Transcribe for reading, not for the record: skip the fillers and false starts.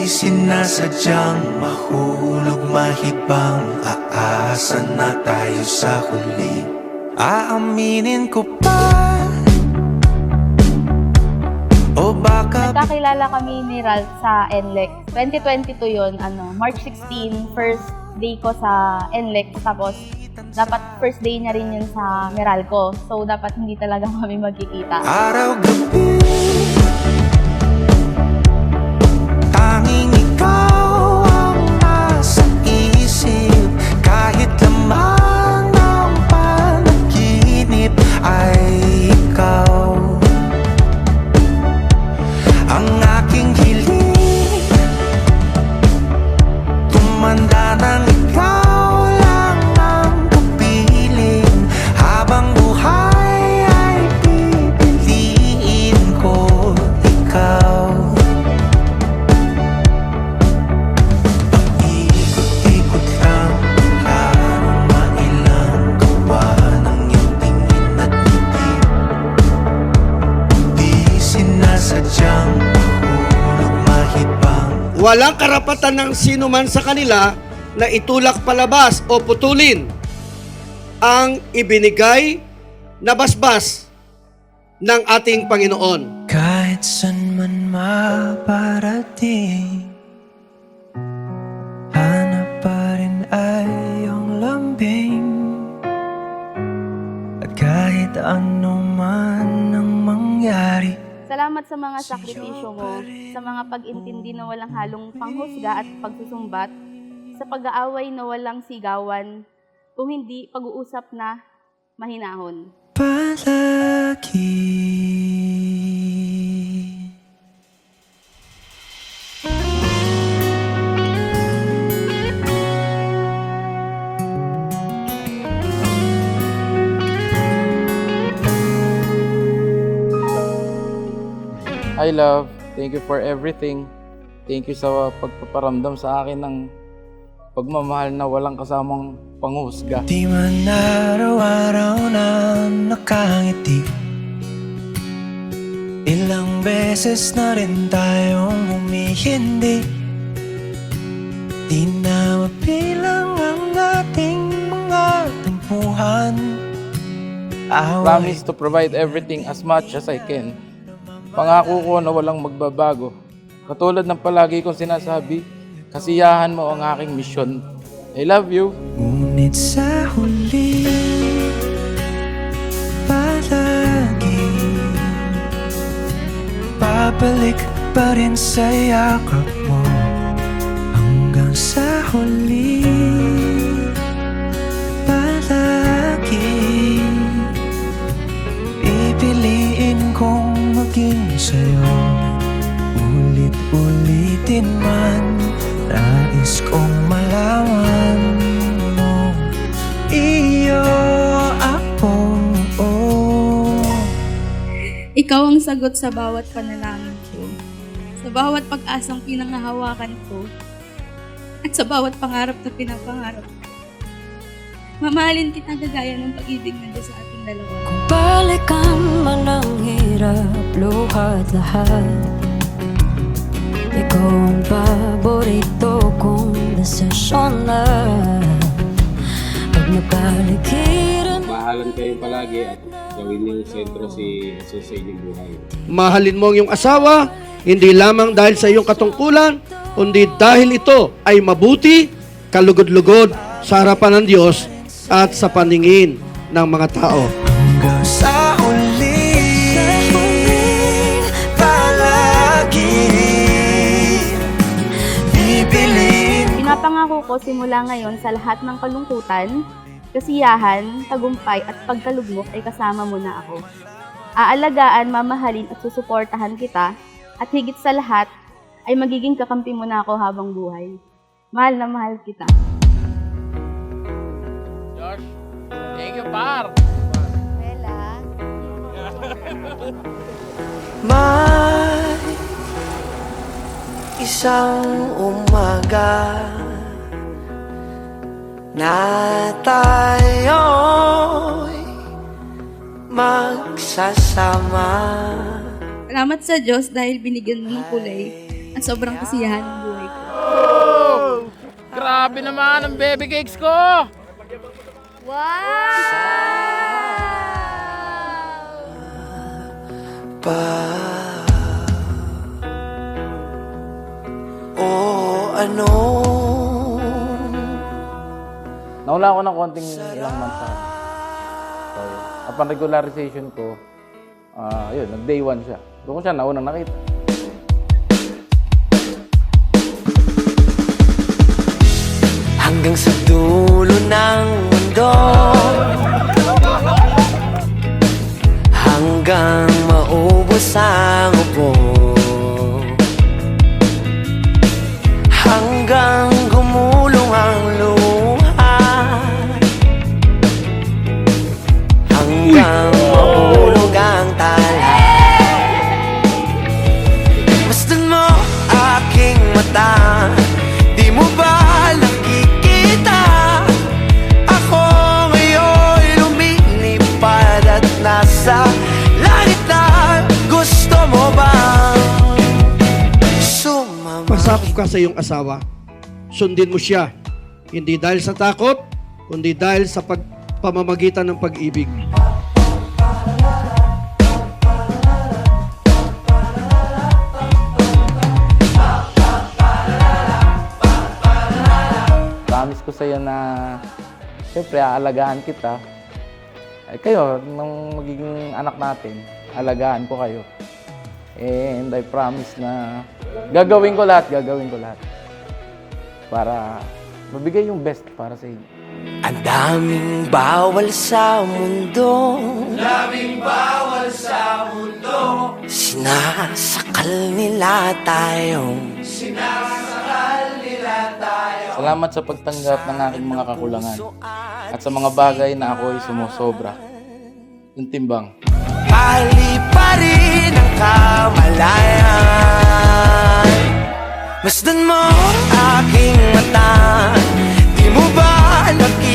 sinasadyang mahulog, mahibang, aasa na tayo sa huli. Aaminin ko pa, o baka Nagkakilala kami ni Ralph sa NLEX. 2022 yun, March 16, first day ko sa NLEX. Tapos, dapat first day niya rin yun sa Meralco. So, dapat hindi talaga kami magkikita. araw-gabi, tanging ikaw ang nasa isip. Kahit lamang ng panaginip ay ikaw ang aking hiling. Tumanda ng ikaw lang ang kapiling. Habang buhay ay pipiliin ko ikaw. Ikot-ikot lang, larong mailang gawa ng iyong tingin at ngiti. Di sinasadyang mahulog, mahibang. Walang karapatan ng sino man sa kanila na itulak palabas o putulin ang ibinigay na basbas ng ating Panginoon. Kahit san man maparating, hanap pa rin ay iyong lambing. At kahit ano man ang mangyari, Salamat sa mga sakripisyo mo, sa mga pag-intindi na walang halong panghusga at pagsusumbat, sa pag-aaway na walang sigawan, kung hindi pag-uusap na mahinahon. palagi. Hi love, thank you for everything. Thank you sa pagpaparamdam sa akin ng pagmamahal na walang kasamang panghusga. Di man araw-araw na nakangiti, ilang beses na rin tayong humihindi. Di na mapilang ang ating mga tampuhan. Promise to provide everything as much as I can. Pangako ko na walang magbabago. Katulad ng palagi kong sinasabi, kasiyahan mo ang aking misyon. I love you. Ngunit sa huli, palagi babalik pa rin sa yakap mo. Hanggang sa huli, palagi pipiliin kong maging sa'yo. Ulit-ulitin man, nais kong malaman mo, iyo ako. Ikaw ang sagot sa bawat panalangin ko, sa bawat pag-asang pinangahawakan ko, at sa bawat pangarap na pinapangarap ko. Mamahalin kita gagaya ng pag-ibig na Diyos sa ating dalawa. Kung balikan man ang hirap, luha at lahat, ikaw ang paborito kong desisyon na pag napaligiran. Mahalan kayo palagi at gawin niyong sentro si Jesus sa inyong buhay. Mahalin mo ang iyong asawa, hindi lamang dahil sa iyong katungkulan, kundi dahil ito ay mabuti, kalugod-lugod sa harapan ng Diyos at sa paningin ng mga tao. Hanggang sa huli, palagi pipiliin. Pinapangako ko simula ngayon sa lahat ng kalungkutan, kasiyahan, tagumpay at pagkalugmok ay kasama mo na ako. Aalagaan, mamahalin at susuportahan kita, at higit sa lahat ay magiging kakampi mo na ako habang buhay. Mahal na mahal kita. Josh, thank you par. Bella. May isang umaga na tayo'y magsasama. Salamat sa Diyos dahil binigyan mo ng kulay at sobrang kasiyahan ng buhay. Grabe naman ang baby cakes ko! Nawala ako ng konting ilang months sa kanya. So, upon regularization ko, yun, nag-day 1 siya. Doon ko siya naunang nakita. Hanggang sa dulo ng mundo, hanggang maubos ang upo, hanggang gumulong ang luha, hanggang mahulog ang tala. Masdan mo aking mata, di mo ba nakikita? Ako ngayon lumilipad at nasa langit na. Gusto mo bang sumama? Pasakop ka sa iyong asawa, sundin mo siya, hindi dahil sa takot, kundi dahil sa pamamagitan ng pag-ibig. Promise ko sa'yo na siyempre aalagaan kita. Ay kayo, nung magiging anak natin, alagaan ko kayo. And I promise na gagawin ko lahat. Para mabigay yung best para sa inyo. Ang daming bawal sa mundo, sinasakal nila tayong Salamat sa pagtanggap ng aking mga kakulangan at sa mga bagay na ako ay sumusobra. Yung timbang. pali pa rin ang kamalayan. Masdan mo aking mata, di mo ba nakikita?